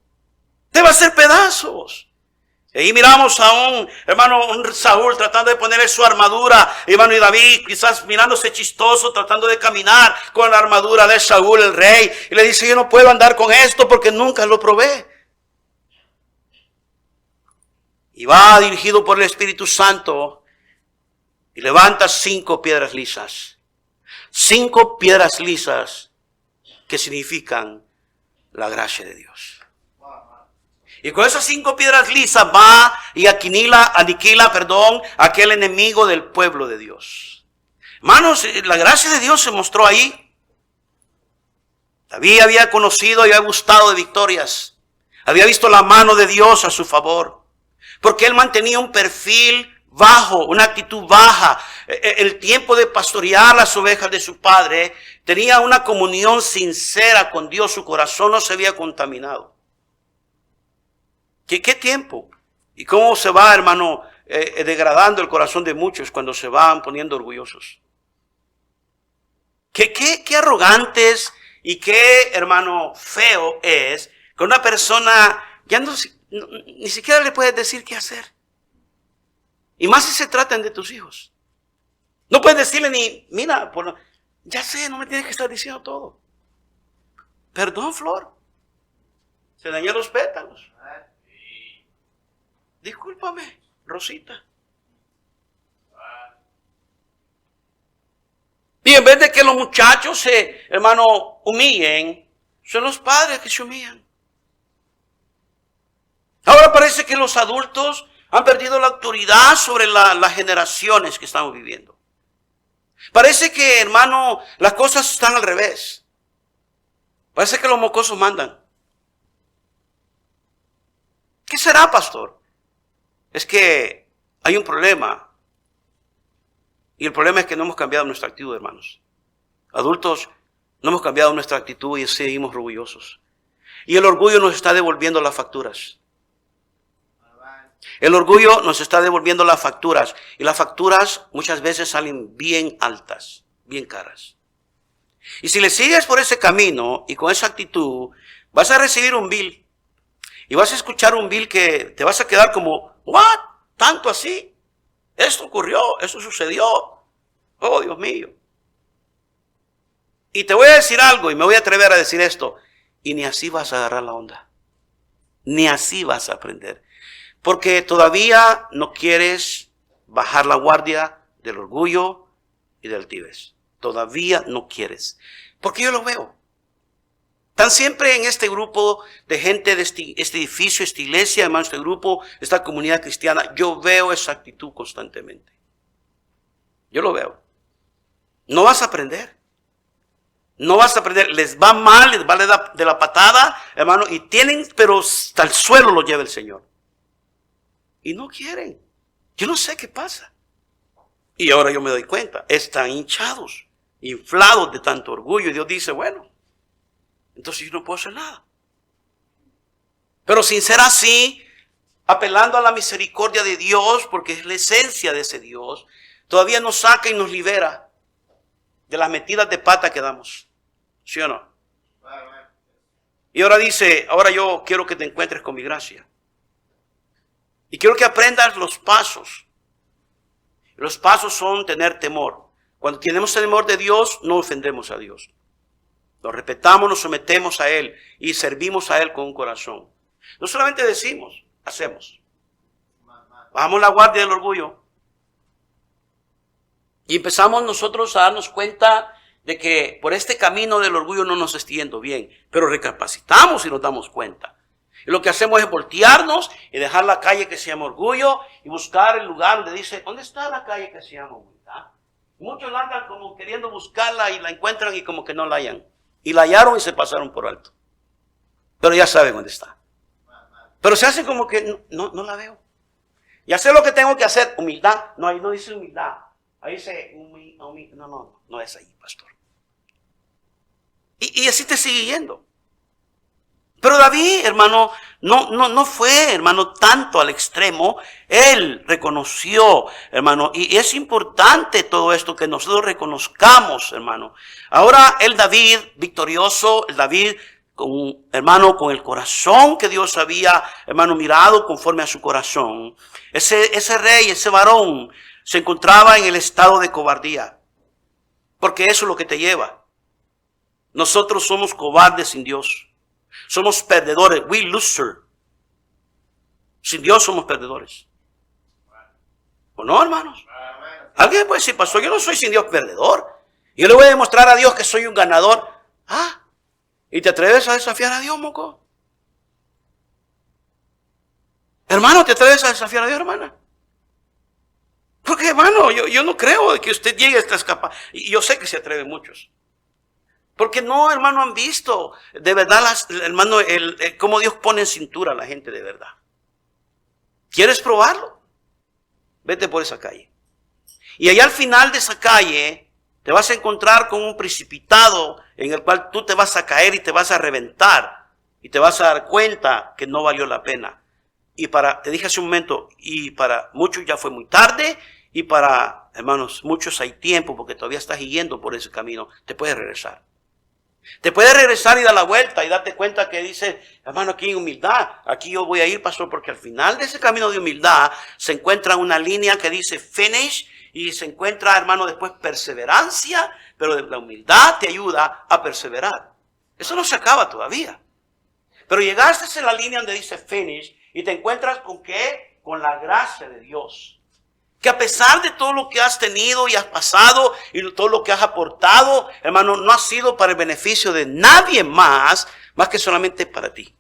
te va a hacer pedazos. Y ahí miramos a un Saúl tratando de ponerle su armadura, hermano, y David quizás mirándose chistoso, tratando de caminar con la armadura de Saúl, el rey. Y le dice, yo no puedo andar con esto porque nunca lo probé. Y va dirigido por el Espíritu Santo y levanta 5 piedras lisas. 5 piedras lisas que significan la gracia de Dios. Y con esas 5 piedras lisas va y aniquila, aquel enemigo del pueblo de Dios. Hermanos, la gracia de Dios se mostró ahí. David había conocido y había gustado de victorias. Había visto la mano de Dios a su favor. Porque él mantenía un perfil bajo, una actitud baja. El tiempo de pastorear las ovejas de su padre, tenía una comunión sincera con Dios. Su corazón no se había contaminado. ¿Qué tiempo? ¿Y cómo se va, hermano, degradando el corazón de muchos cuando se van poniendo orgullosos? ¿Qué arrogantes y qué, hermano, feo es que una persona ya ni siquiera le puedes decir qué hacer? Y más si se tratan de tus hijos. No puedes decirle ni, mira, ya sé, no me tienes que estar diciendo todo. Perdón, Flor. Se dañó los pétalos. Discúlpame, Rosita. Y en vez de que los muchachos hermano, humillen, son los padres que se humillan. Ahora parece que los adultos han perdido la autoridad sobre las generaciones que estamos viviendo. Parece que, hermano, las cosas están al revés. Parece que los mocosos mandan. ¿Qué será, pastor? Es que hay un problema. Y el problema es que no hemos cambiado nuestra actitud, hermanos. Adultos, no hemos cambiado nuestra actitud y seguimos orgullosos. Y el orgullo nos está devolviendo las facturas. El orgullo nos está devolviendo las facturas. Y las facturas muchas veces salen bien altas, bien caras. Y si le sigues por ese camino y con esa actitud, vas a recibir un bill. Y vas a escuchar un bill que te vas a quedar como, ¿what? ¿Tanto así? Esto ocurrió, esto sucedió. Oh, Dios mío. Y te voy a decir algo y me voy a atrever a decir esto. Y ni así vas a agarrar la onda. Ni así vas a aprender. Porque todavía no quieres bajar la guardia del orgullo y del altivez. Todavía no quieres. Porque yo lo veo. Están siempre en este grupo de gente de este edificio, esta iglesia, hermano, este grupo, esta comunidad cristiana. Yo veo esa actitud constantemente. Yo lo veo. No vas a aprender. No vas a aprender. Les va mal, les vale de la patada, hermano, y tienen, pero hasta el suelo lo lleva el Señor. Y no quieren. Yo no sé qué pasa. Y ahora yo me doy cuenta. Están hinchados, inflados de tanto orgullo. Y Dios dice, bueno, entonces yo no puedo hacer nada. Pero sin ser así, apelando a la misericordia de Dios, porque es la esencia de ese Dios, todavía nos saca y nos libera de las metidas de pata que damos. ¿Sí o no? Y ahora dice, ahora yo quiero que te encuentres con mi gracia. Y quiero que aprendas los pasos. Los pasos son tener temor. Cuando tenemos temor de Dios, no ofendemos a Dios. Lo respetamos, nos sometemos a Él y servimos a Él con un corazón. No solamente decimos, hacemos. Bajamos la guardia del orgullo. Y empezamos nosotros a darnos cuenta de que por este camino del orgullo no nos está yendo bien. Pero recapacitamos y nos damos cuenta. Y lo que hacemos es voltearnos y dejar la calle que se llama orgullo y buscar el lugar donde dice, ¿dónde está la calle que se llama humildad? Muchos andan como queriendo buscarla y la encuentran y como que no la hallan. Y la hallaron y se pasaron por alto. Pero ya saben dónde está. Pero se hace como que no la veo. Ya sé lo que tengo que hacer. Humildad. No, ahí no dice humildad. Ahí dice no es ahí, pastor. Y así te sigue yendo. Pero David, hermano, no fue, hermano, tanto al extremo. Él reconoció, hermano, y es importante todo esto que nosotros reconozcamos, hermano. Ahora el David victorioso, el David hermano, con el corazón que Dios había, hermano, mirado conforme a su corazón, ese rey, ese varón, se encontraba en el estado de cobardía. Porque eso es lo que te lleva. Nosotros somos cobardes sin Dios. Somos perdedores. We loser. Sin Dios somos perdedores. ¿O no, hermanos? Alguien puede decir, pastor, yo no soy sin Dios perdedor. Yo le voy a demostrar a Dios que soy un ganador. Ah, ¿y te atreves a desafiar a Dios, moco? Hermano, ¿te atreves a desafiar a Dios, hermana? Porque, hermano, yo no creo que usted llegue a esta escapa. Y yo sé que se atreven muchos. Porque no, hermano, han visto de verdad, hermano, cómo Dios pone en cintura a la gente de verdad. ¿Quieres probarlo? Vete por esa calle. Y allá al final de esa calle te vas a encontrar con un precipitado en el cual tú te vas a caer y te vas a reventar. Y te vas a dar cuenta que no valió la pena. Y te dije hace un momento, y para muchos ya fue muy tarde. Y para, hermanos, muchos hay tiempo porque todavía estás yendo por ese camino. Te puedes regresar. Te puedes regresar y dar la vuelta y darte cuenta que dice, hermano, aquí hay humildad. Aquí yo voy a ir, pastor, porque al final de ese camino de humildad se encuentra una línea que dice finish y se encuentra, hermano, después perseverancia, pero la humildad te ayuda a perseverar. Eso no se acaba todavía. Pero llegaste a la línea donde dice finish y te encuentras con ¿qué? Con la gracia de Dios. Que a pesar de todo lo que has tenido y has pasado y todo lo que has aportado, hermano, no ha sido para el beneficio de nadie más que solamente para ti.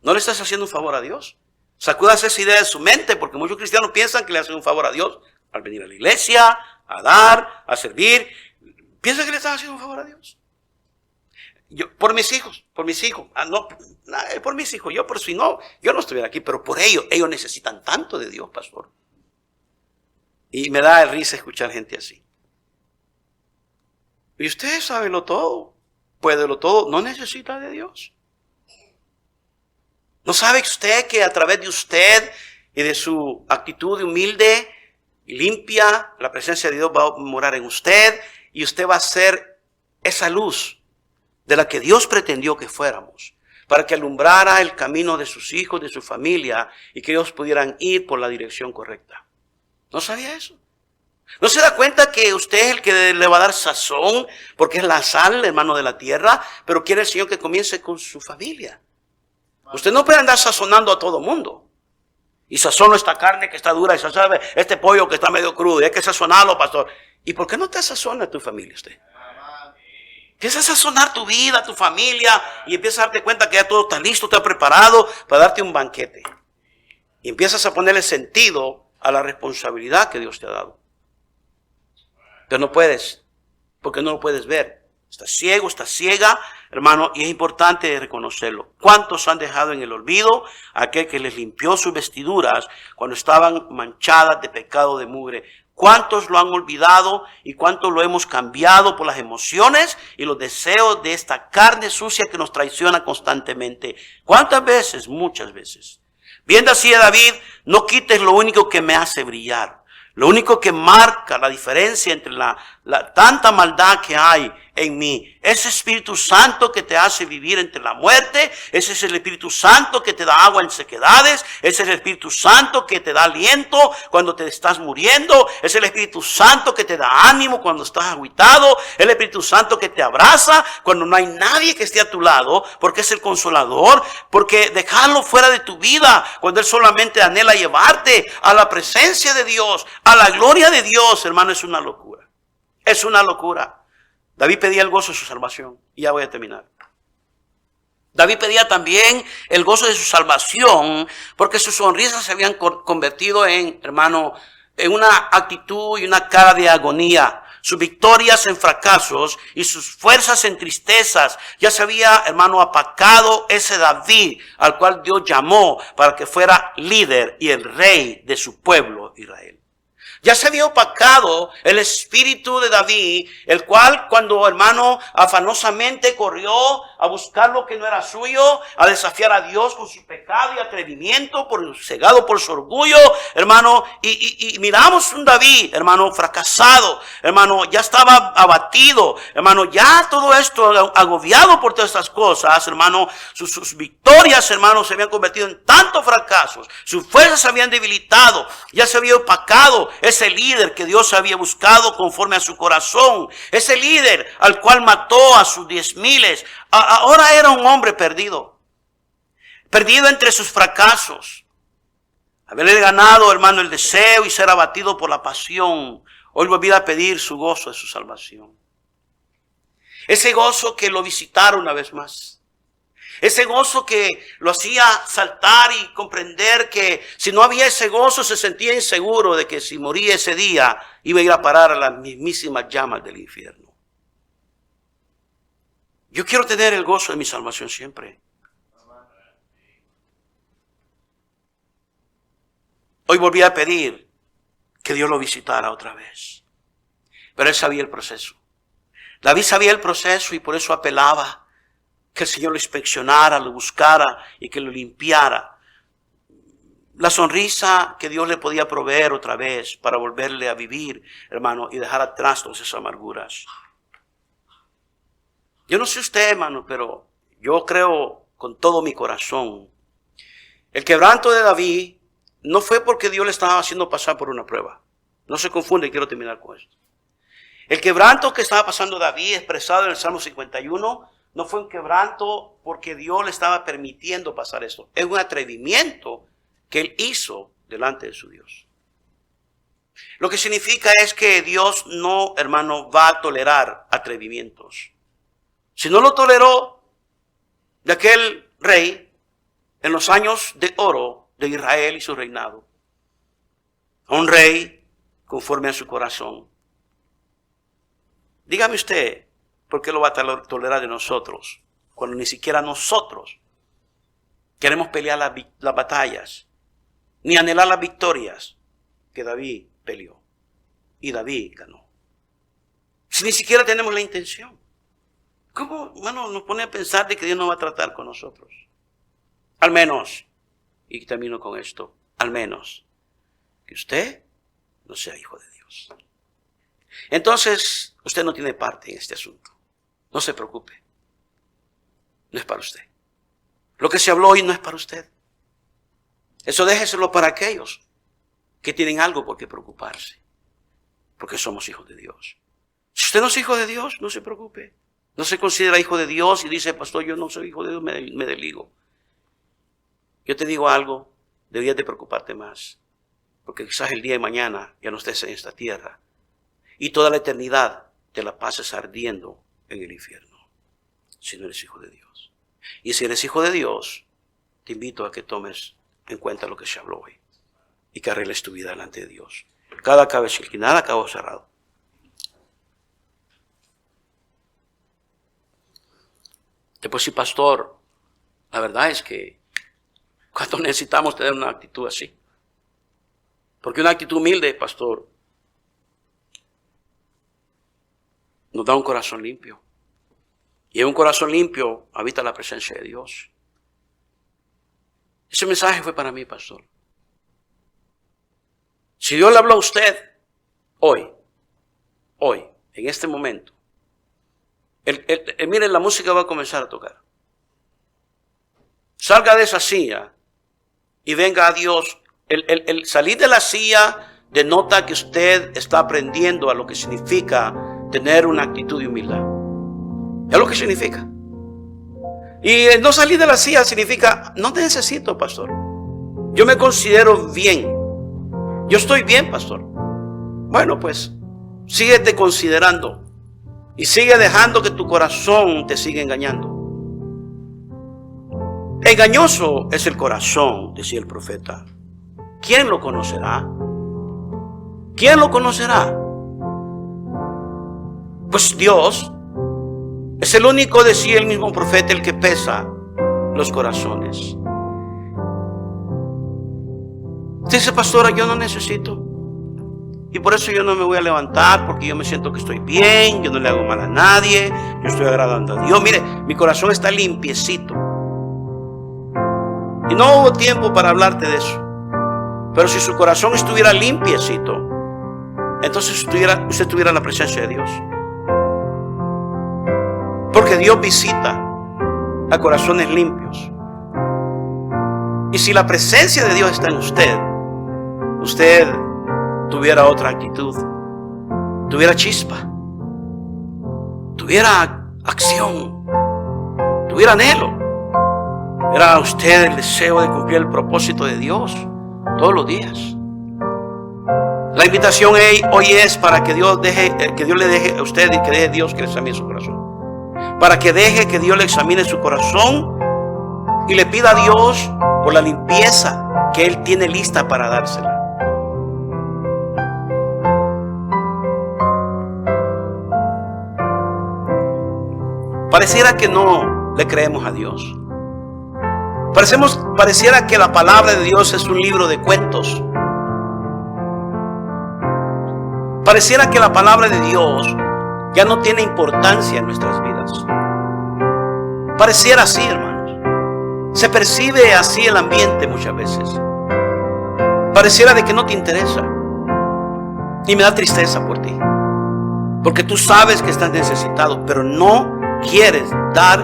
¿No le estás haciendo un favor a Dios? Sacudas esa idea de su mente, porque muchos cristianos piensan que le hacen un favor a Dios al venir a la iglesia, a dar, a servir. ¿Piensan que le estás haciendo un favor a Dios? Yo, por mis hijos, por mis hijos. Yo por si no, yo no estuviera aquí, pero por ellos necesitan tanto de Dios, pastor. Y me da risa escuchar gente así. Y usted sabe lo todo, puede lo todo, no necesita de Dios. ¿No sabe usted que a través de usted y de su actitud humilde y limpia, la presencia de Dios va a morar en usted y usted va a ser esa luz de la que Dios pretendió que fuéramos, para que alumbrara el camino de sus hijos, de su familia y que ellos pudieran ir por la dirección correcta? ¿No sabía eso? ¿No se da cuenta que usted es el que le va a dar sazón? Porque es la sal, hermano, de la tierra. Pero quiere el Señor que comience con su familia. Usted no puede andar sazonando a todo mundo. Y sazono esta carne que está dura. Y sazono este pollo que está medio crudo. Y hay que sazonarlo, pastor. ¿Y por qué no te sazona a tu familia usted? Empieza a sazonar tu vida, tu familia. Y empiezas a darte cuenta que ya todo está listo, está preparado para darte un banquete. Y empiezas a ponerle sentido a la responsabilidad que Dios te ha dado. Pero no puedes, porque no lo puedes ver. Estás ciego, estás ciega, hermano, y es importante reconocerlo. ¿Cuántos han dejado en el olvido a aquel que les limpió sus vestiduras cuando estaban manchadas de pecado de mugre? ¿Cuántos lo han olvidado y cuántos lo hemos cambiado por las emociones y los deseos de esta carne sucia que nos traiciona constantemente? ¿Cuántas veces? Muchas veces. Viendo así a David, no quites lo único que me hace brillar. Lo único que marca la diferencia entre la tanta maldad que hay en mí. Ese Espíritu Santo que te hace vivir entre la muerte. Ese es el Espíritu Santo que te da agua en sequedades. Ese es el Espíritu Santo que te da aliento cuando te estás muriendo. Es el Espíritu Santo que te da ánimo cuando estás agüitado. Es el Espíritu Santo que te abraza cuando no hay nadie que esté a tu lado. Porque es el consolador. Porque dejarlo fuera de tu vida cuando Él solamente anhela llevarte a la presencia de Dios, a la gloria de Dios, hermano, es una locura. Es una locura. David pedía el gozo de su salvación. Y ya voy a terminar. David pedía también el gozo de su salvación porque sus sonrisas se habían convertido en, hermano, en una actitud y una cara de agonía. Sus victorias en fracasos y sus fuerzas en tristezas. Ya se había, hermano, apacado ese David al cual Dios llamó para que fuera líder y el rey de su pueblo Israel. Ya se había opacado el espíritu de David, el cual cuando, hermano, afanosamente corrió a buscar lo que no era suyo, a desafiar a Dios con su pecado y atrevimiento, cegado por su orgullo, hermano, y miramos un David, hermano, fracasado, hermano, ya estaba abatido, hermano, ya todo esto agobiado por todas estas cosas, hermano, sus victorias, hermano, se habían convertido en tantos fracasos, sus fuerzas se habían debilitado, ya se había opacado ese líder que Dios había buscado conforme a su corazón, ese líder al cual mató a sus 10,000, ahora era un hombre perdido entre sus fracasos, haberle ganado, hermano, el deseo y ser abatido por la pasión. Hoy volvía a pedir su gozo de su salvación, ese gozo que lo visitara una vez más. Ese gozo que lo hacía saltar y comprender que si no había ese gozo se sentía inseguro de que si moría ese día iba a ir a parar a las mismísimas llamas del infierno. Yo quiero tener el gozo de mi salvación siempre. Hoy volví a pedir que Dios lo visitara otra vez. Pero él sabía el proceso. David sabía el proceso y por eso apelaba que el Señor lo inspeccionara, lo buscara y que lo limpiara. La sonrisa que Dios le podía proveer otra vez para volverle a vivir, hermano, y dejar atrás todas esas amarguras. Yo no sé usted, hermano, pero yo creo con todo mi corazón. El quebranto de David no fue porque Dios le estaba haciendo pasar por una prueba. No se confunde y quiero terminar con esto. El quebranto que estaba pasando David, expresado en el Salmo 51, no fue un quebranto porque Dios le estaba permitiendo pasar esto. Es un atrevimiento que él hizo delante de su Dios. Lo que significa es que Dios no, hermano, va a tolerar atrevimientos. Si no lo toleró de aquel rey en los años de oro de Israel y su reinado, a un rey conforme a su corazón. Dígame usted, ¿por qué lo va a tolerar de nosotros? Cuando ni siquiera nosotros queremos pelear las batallas, ni anhelar las victorias que David peleó. Y David ganó. Si ni siquiera tenemos la intención. ¿Cómo, hermano, nos pone a pensar de que Dios no va a tratar con nosotros? Al menos, y termino con esto, al menos que usted no sea hijo de Dios. Entonces, usted no tiene parte en este asunto. No se preocupe. No es para usted. Lo que se habló hoy no es para usted. Eso déjeselo para aquellos que tienen algo por qué preocuparse. Porque somos hijos de Dios. Si usted no es hijo de Dios, no se preocupe. No se considera hijo de Dios y dice, pastor, yo no soy hijo de Dios, me desligo. Yo te digo algo, deberías de preocuparte más. Porque quizás el día de mañana ya no estés en esta tierra. Y toda la eternidad te la pases ardiendo en el infierno. Si no eres hijo de Dios. Y si eres hijo de Dios, te invito a que tomes en cuenta lo que se habló hoy. Y que arregles tu vida delante de Dios. Cada cabeza inclinada, cada ojo cerrado. Después, sí, pastor, la verdad es que cuando necesitamos tener una actitud así. Porque una actitud humilde, pastor, nos da un corazón limpio. Y en un corazón limpio habita la presencia de Dios. Ese mensaje fue para mí, pastor. Si Dios le habló a usted hoy, en este momento, miren, la música va a comenzar a tocar. Salga de esa silla y venga a Dios. El salir de la silla denota que usted está aprendiendo a lo que significa tener una actitud de humildad. Es lo que significa. Y el no salir de la silla significa, no te necesito, pastor. Yo me considero bien. Yo estoy bien, pastor. Bueno, pues, síguete considerando. Y sigue dejando que tu corazón te siga engañando. Engañoso es el corazón, decía el profeta. ¿Quién lo conocerá? ¿Quién lo conocerá? Pues Dios es el único, decía el mismo profeta, el que pesa los corazones. Dice, pastora, yo no necesito. Y por eso yo no me voy a levantar, porque yo me siento que estoy bien, yo no le hago mal a nadie, yo estoy agradando a Dios. Mire, mi corazón está limpiecito. Y no hubo tiempo para hablarte de eso. Pero si su corazón estuviera limpiecito, entonces usted tuviera la presencia de Dios. Porque Dios visita a corazones limpios. Y si la presencia de Dios está en usted tuviera otra actitud, tuviera chispa, tuviera acción, tuviera anhelo. Era usted el deseo de cumplir el propósito de Dios todos los días. La invitación hoy es para que Dios le deje a usted y que deje Dios que le examine su corazón. Para que deje que Dios le examine su corazón y le pida a Dios por la limpieza que Él tiene lista para dársela. Pareciera que no le creemos a Dios. Pareciera que la palabra de Dios es un libro de cuentos. Pareciera que la palabra de Dios ya no tiene importancia en nuestras vidas. Pareciera así, hermanos. Se percibe así el ambiente muchas veces. Pareciera de que no te interesa. Y me da tristeza por ti. Porque tú sabes que estás necesitado, pero no quieres dar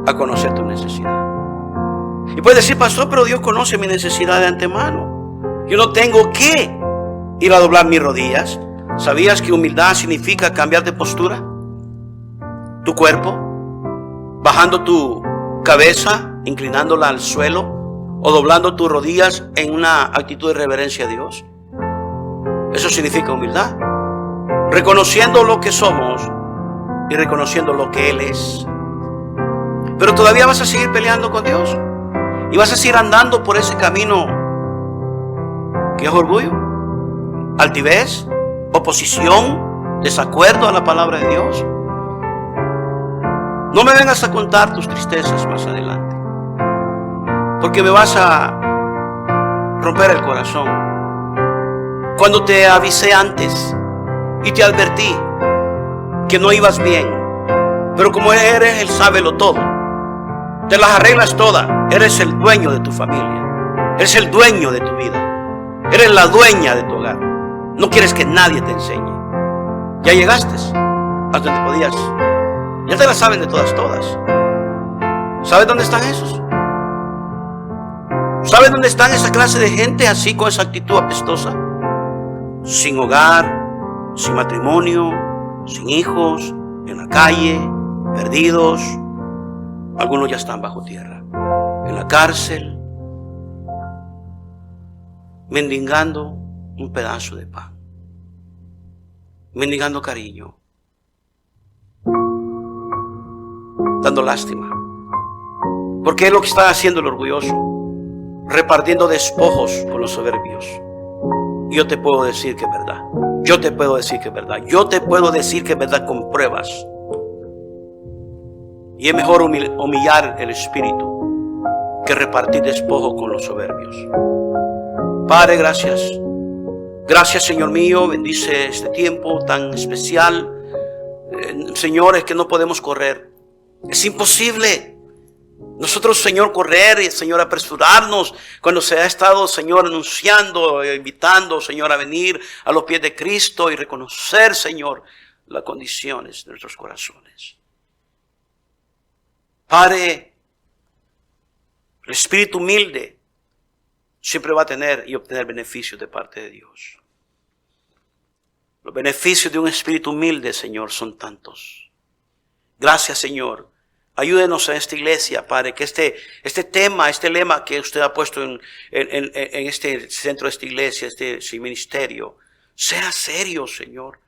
a conocer tu necesidad. Y puedes decir, pastor, pero Dios conoce mi necesidad de antemano. Yo no tengo que ir a doblar mis rodillas. ¿Sabías que humildad significa cambiar de postura? Tu cuerpo, bajando tu cabeza, inclinándola al suelo, o doblando tus rodillas en una actitud de reverencia a Dios. Eso significa humildad. Reconociendo lo que somos y reconociendo lo que Él es. Pero todavía vas a seguir peleando con Dios. Y vas a seguir andando por ese camino que es orgullo, altivez, oposición, desacuerdo a la palabra de Dios. No me vengas a contar tus tristezas más adelante, porque me vas a romper el corazón. Cuando te avisé antes y te advertí que no ibas bien, pero como eres el sábelo todo, te las arreglas todas. Eres el dueño de tu familia. Eres el dueño de tu vida. Eres la dueña de tu hogar. No quieres que nadie te enseñe. Ya llegaste hasta donde podías. Ya te las saben de todas. ¿Sabes dónde están esos? ¿Sabes dónde están esa clase de gente así, con esa actitud apestosa? Sin hogar, sin matrimonio, sin hijos, en la calle, perdidos. Algunos ya están bajo tierra, en la cárcel, mendigando un pedazo de pan, mendigando cariño, dando lástima. Porque es lo que está haciendo el orgulloso, repartiendo despojos con los soberbios. Y yo te puedo decir que es verdad. Yo te puedo decir que es verdad. Yo te puedo decir que es verdad con pruebas. Y es mejor humillar el espíritu que repartir despojo con los soberbios. Padre, gracias. Gracias, Señor mío. Bendice este tiempo tan especial. Señor, es que no podemos correr. Es imposible. Nosotros, Señor, correr y, Señor, apresurarnos cuando se ha estado, Señor, anunciando, invitando, Señor, a venir a los pies de Cristo y reconocer, Señor, las condiciones de nuestros corazones. Padre, el espíritu humilde siempre va a tener y obtener beneficios de parte de Dios. Los beneficios de un espíritu humilde, Señor, son tantos. Gracias, Señor. Ayúdenos en esta iglesia, Padre, que este tema, este lema que usted ha puesto en este centro de esta iglesia, este ministerio, sea serio, Señor.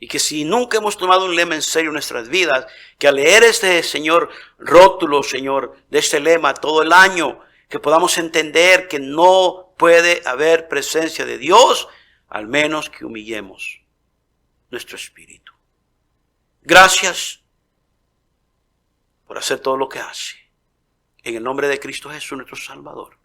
Y que si nunca hemos tomado un lema en serio en nuestras vidas, que al leer este, Señor, rótulo, Señor, de este lema todo el año, que podamos entender que no puede haber presencia de Dios, al menos que humillemos nuestro espíritu. Gracias por hacer todo lo que hace. En el nombre de Cristo Jesús, nuestro Salvador.